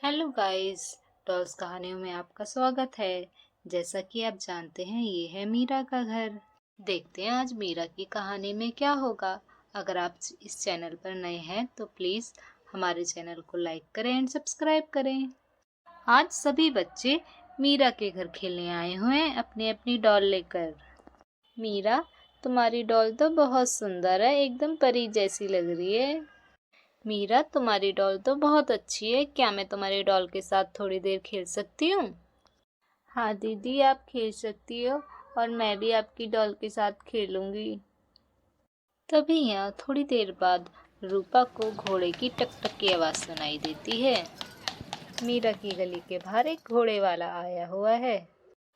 Hello guys. Dolls कहानियों में आपका स्वागत है। जैसा कि आप जानते हैं, ये है मीरा का घर। देखते हैं आज मीरा की कहानी में क्या होगा। अगर आप इस चैनल पर नए हैं तो प्लीज हमारे चैनल को लाइक करें एंड सब्सक्राइब करें। आज सभी बच्चे मीरा के घर खेलने आए हुए हैं अपनी अपनी डॉल लेकर। मीरा, तुम्हारी डॉल तो बहुत सुंदर है, एकदम परी जैसी लग रही है। मीरा, तुम्हारी डॉल तो बहुत अच्छी है, क्या मैं तुम्हारी डॉल के साथ थोड़ी देर खेल सकती हूँ? हाँ दीदी, आप खेल सकती हो और मैं भी आपकी डॉल के साथ खेलूंगी। तभी यहाँ थोड़ी देर बाद रूपा को घोड़े की टक टक की आवाज सुनाई देती है। मीरा की गली के बाहर एक घोड़े वाला आया हुआ है।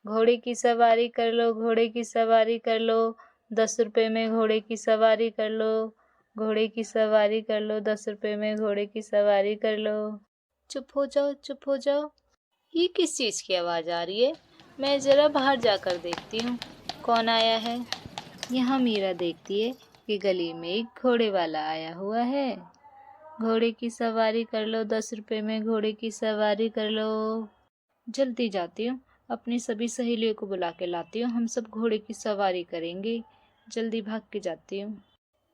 घोड़े की सवारी कर लो, घोड़े की सवारी कर लो, 10 रुपए में घोड़े की सवारी कर लो। घोड़े की सवारी कर लो, 10 रुपए में घोड़े की सवारी कर लो। चुप हो जाओ, चुप हो जाओ। ये किस चीज की आवाज आ रही है? मैं जरा बाहर जाकर देखती हूँ कौन आया है। यहाँ मीरा देखती है कि गली में एक घोड़े वाला आया हुआ है। घोड़े की सवारी कर लो, 10 रुपए में घोड़े की सवारी कर लो। जल्दी जाती हूँ, अपनी सभी सहेलियों को बुला के लाती हूँ, हम सब घोड़े की सवारी करेंगे। जल्दी भाग के जाती हूँ।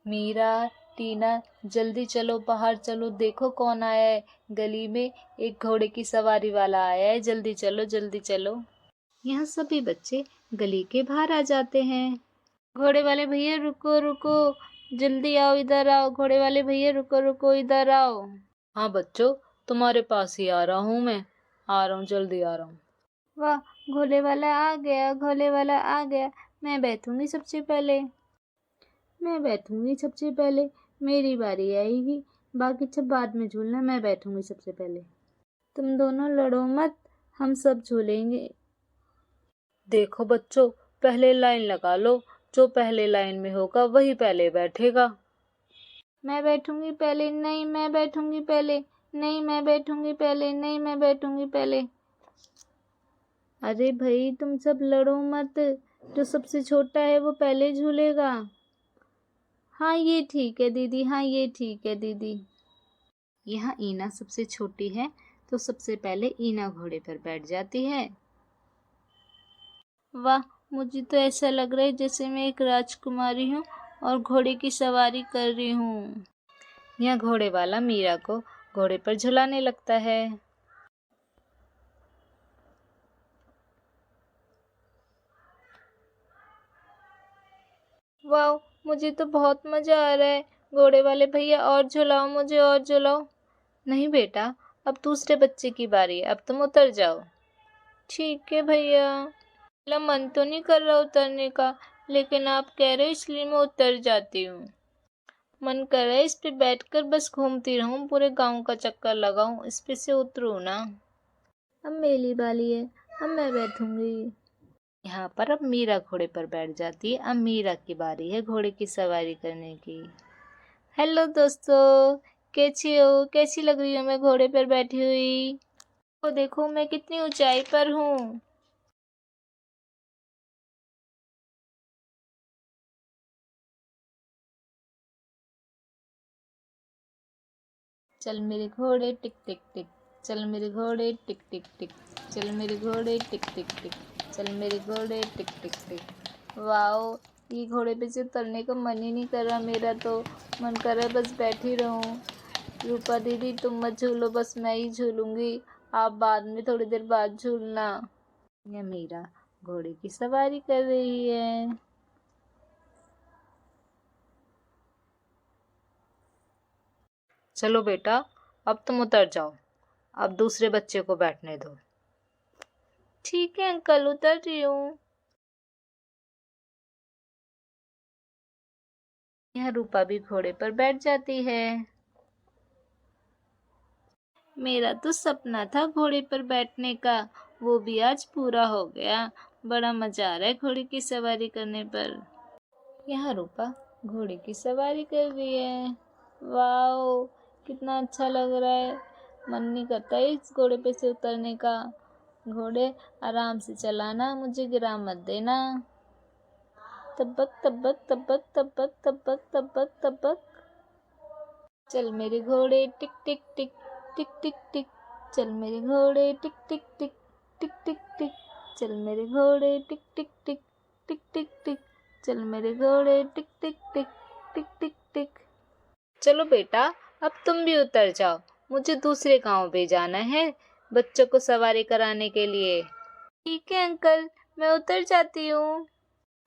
मीरा, टीना, जल्दी चलो, बाहर चलो, देखो कौन आया है। गली में एक घोड़े की सवारी वाला आया है, जल्दी चलो, जल्दी चलो। यहाँ सभी बच्चे गली के बाहर आ जाते हैं। घोड़े वाले भैया रुको रुको, जल्दी आओ, इधर आओ। घोड़े वाले भैया रुको रुको, इधर आओ। हाँ बच्चों, तुम्हारे पास ही आ रहा हूँ मैं। आ रहा हूँ, जल्दी आ रहा हूँ। वाह, घोड़े वाला आ गया, घोड़े वाला आ गया। मैं बैठूंगी सबसे पहले। मैं बैठूंगी सबसे पहले, मेरी बारी आएगी। बाकी सब बाद में झूलना, मैं बैठूंगी सबसे पहले। तुम दोनों लड़ो मत, हम सब झूलेंगे। देखो बच्चों, पहले लाइन लगा लो, जो पहले लाइन में होगा वही पहले बैठेगा। मैं बैठूंगी पहले, नहीं मैं बैठूंगी पहले, नहीं मैं बैठूंगी पहले, नहीं मैं बैठूंगी पहले। अरे भाई, तुम सब लड़ो मत, जो सबसे छोटा है वो पहले झूलेगा। हाँ ये ठीक है दीदी, हाँ ये ठीक है दीदी। यहाँ ईना सबसे छोटी है तो सबसे पहले ईना घोड़े पर बैठ जाती है। वाह, मुझे तो ऐसा लग रहा है जैसे मैं एक राजकुमारी हूँ और घोड़े की सवारी कर रही हूँ। यह घोड़े वाला मीरा को घोड़े पर झुलाने लगता है। वाह, मुझे तो बहुत मजा आ रहा है। घोड़े वाले भैया और झुलाओ मुझे, और झुलाओ। नहीं बेटा, अब दूसरे बच्चे की बारी है, अब तुम उतर जाओ। ठीक है भैया। मेरा मन तो नहीं कर रहा उतरने का, लेकिन आप कह रहे हो इसलिए मैं उतर जाती हूँ। मन कर रहा है इस पे बैठकर बस घूमती रहूं, पूरे गांव का चक्कर लगाऊं, इस पे से उतरूं ना। अब मेरी बारी है, अब मैं बैठूंगी। यहाँ पर अब मीरा घोड़े पर बैठ जाती है। अब मीरा की बारी है घोड़े की सवारी करने की। हेलो दोस्तों, कैसी हो, कैसी लग रही हूँ मैं घोड़े पर बैठी हुई? तो देखो मैं कितनी ऊंचाई पर हूँ। चल मेरे घोड़े टिक टिक टिक, चल मेरे घोड़े टिक टिक टिक, चल मेरे घोड़े टिक टिक टिक, चल मेरे घोड़े टिक टिक टिक। वाओ, ये घोड़े पे से उतरने का मन ही नहीं कर रहा मेरा, तो मन कर रहा है बस बैठी रहूं। रूपा दीदी तुम मत झूलो, बस मैं ही झूलूंगी, आप बाद में थोड़ी देर बाद झूलना। ये मीरा घोड़े की सवारी कर रही है। चलो बेटा, अब तुम उतर जाओ, अब दूसरे बच्चे को बैठने दो। ठीक है अंकल, उतर रही हूँ। यह रूपा भी घोड़े पर बैठ जाती है। मेरा तो सपना था घोड़े पर बैठने का, वो भी आज पूरा हो गया। बड़ा मजा आ रहा है घोड़े की सवारी करने पर। यहाँ रूपा घोड़े की सवारी कर रही है। वाओ, कितना अच्छा लग रहा है। मन नहीं करता है इस घोड़े पे से उतरने का। घोड़े आराम से चलाना, मुझे गिरा मत देना। तबक तबक तबक तबक तबक तबक तबक। चल मेरे घोड़े टिक टिक टिक, टिक टिक टिक। चल मेरे घोड़े टिक टिक टिक टिक टिक टिक, चल मेरे घोड़े टिक टिक टिक टिक टिक टिक, चल मेरे घोड़े टिक टिक टिक टिक टिक टिक। चलो बेटा, अब तुम भी उतर जाओ, मुझे दूसरे गांव पे जाना है बच्चों को सवारी कराने के लिए। ठीक है अंकल, मैं उतर जाती हूँ।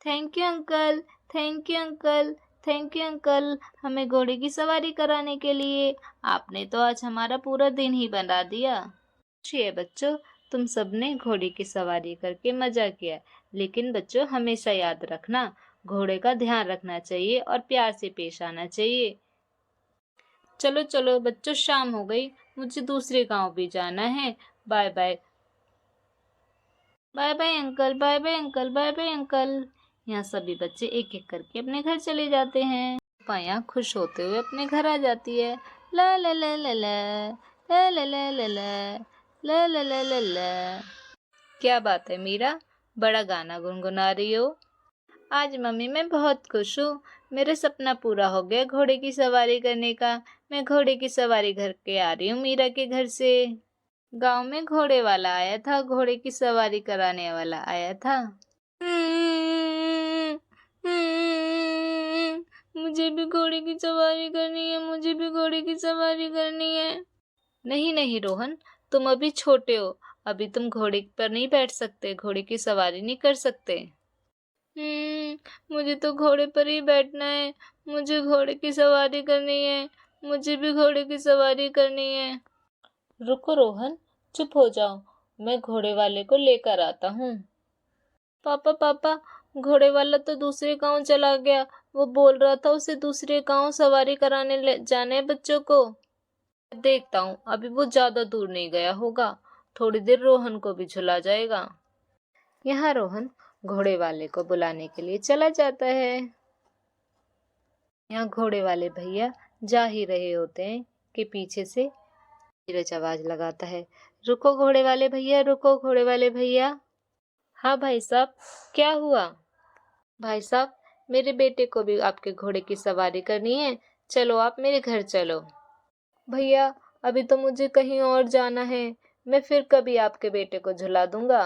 Thank you uncle, thank you uncle, thank you uncle, हमें घोड़े की सवारी कराने के लिए। आपने तो आज हमारा पूरा दिन ही बना दिया। खुशी बच्चों, तुम सबने घोड़े की सवारी करके मजा किया, लेकिन बच्चों हमेशा याद रखना, घोड़े का ध्यान रखना चाहिए और प्यार से पेश आना चाहिए। चलो चलो बच्चों, शाम हो गई, मुझे दूसरे गांव भी जाना है। Bye bye. Bye bye uncle, bye bye uncle, bye bye uncle. यहाँ सभी बच्चे एक एक करके अपने घर चले जाते हैं। पाया खुश होते हुए अपने घर आ जाती है। ला ला ला ला ला ला ला ला ला ला ला ला ला ला। क्या बात है मीरा, बड़ा गाना गुनगुना रही हो। आज मम्मी मैं बहुत खुश हूँ, मेरा सपना पूरा हो गया घोड़े की सवारी करने का। मैं घोड़े की सवारी करके आ रही हूँ मीरा के घर से। गांव में घोड़े वाला आया था, घोड़े की सवारी कराने वाला आया था। मुझे भी घोड़े की सवारी करनी है, मुझे भी घोड़े की सवारी करनी है। नहीं नहीं रोहन, तुम अभी छोटे हो, अभी तुम घोड़े पर नहीं बैठ सकते, घोड़े की सवारी नहीं कर सकते। मुझे तो घोड़े पर ही बैठना है, मुझे घोड़े की सवारी करनी है, मुझे भी घोड़े की सवारी करनी है। रुको रोहन, चुप हो जाओ, मैं घोड़े वाले को लेकर आता हूँ। पापा पापा, घोड़े वाला तो दूसरे गांव चला गया, वो बोल रहा था उसे दूसरे गांव सवारी कराने जाने बच्चों को। देखता हूँ, अभी वो ज्यादा दूर नहीं गया होगा, थोड़ी देर रोहन को भी झुला जाएगा। यहाँ रोहन घोड़े वाले को बुलाने के लिए चला जाता है। यहाँ घोड़े वाले भैया जा ही रहे होते हैं कि पीछे से नीरज आवाज लगाता है, रुको घोड़े वाले भैया, रुको घोड़े वाले भैया। हाँ भाई साहब, क्या हुआ? भाई साहब, मेरे बेटे को भी आपके घोड़े की सवारी करनी है, चलो आप मेरे घर चलो। भैया, अभी तो मुझे कहीं और जाना है, मैं फिर कभी आपके बेटे को झुला दूंगा।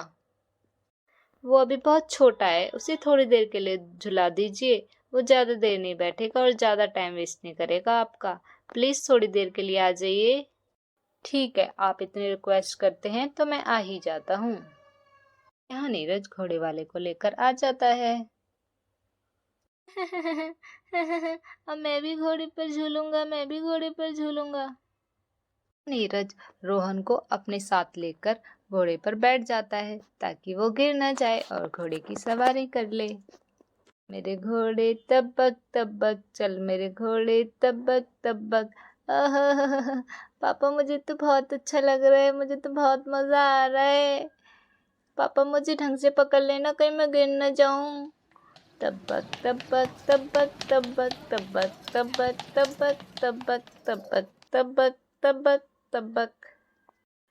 वो अभी बहुत छोटा है, उसे थोड़ी देर के लिए झुला दीजिए, वो ज्यादा देर नहीं बैठेगा और ज्यादा टाइम वेस्ट नहीं करेगा आपका। प्लीज थोड़ी देर के लिए आ जाइए। ठीक है, आप इतनी रिक्वेस्ट करते हैं तो मैं आ ही जाता हूँ। यहाँ नीरज घोड़े वाले को लेकर आ जाता है। अब मैं भी घोड़े पर झूलूंगा, मैं भी घोड़े पर झूलूंगा। नीरज रोहन को अपने साथ लेकर घोड़े पर बैठ जाता है ताकि वो गिर न जाए और घोड़े की सवारी कर ले। मेरे घोड़े तबक तबक चल, मेरे घोड़े तबक तबक। पापा मुझे तो बहुत अच्छा लग रहा है, मुझे तो बहुत मजा आ रहा है। पापा मुझे ढंग से पकड़ लेना, कहीं मैं गिर न जाऊं। तबक तबक तबक तबक तबक तबक तबक तबक तबक तबक तबक तबक।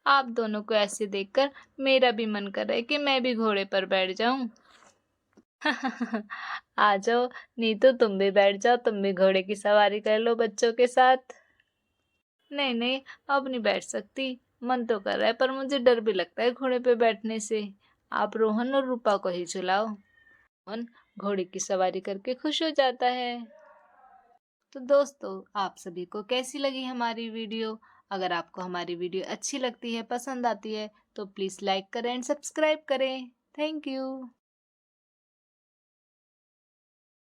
आप दोनों को ऐसे देखकर मेरा भी मन कर रहा है कि मैं भी घोड़े पर बैठ जाऊं। आ जाओ, नहीं तो तुम भी बैठ जाओ, तुम भी घोड़े की सवारी कर लो बच्चों के साथ। नहीं नहीं, अब नहीं बैठ सकती, मन तो कर रहा है पर मुझे डर भी लगता है घोड़े पे बैठने से। आप रोहन और रूपा को ही चलाओ। रोहन घोड़े की सवारी करके खुश हो जाता है। तो दोस्तों, आप सभी को कैसी लगी हमारी वीडियो? अगर आपको हमारी वीडियो अच्छी लगती है, पसंद आती है, तो प्लीज़ लाइक करें एंड सब्सक्राइब करें। Thank you.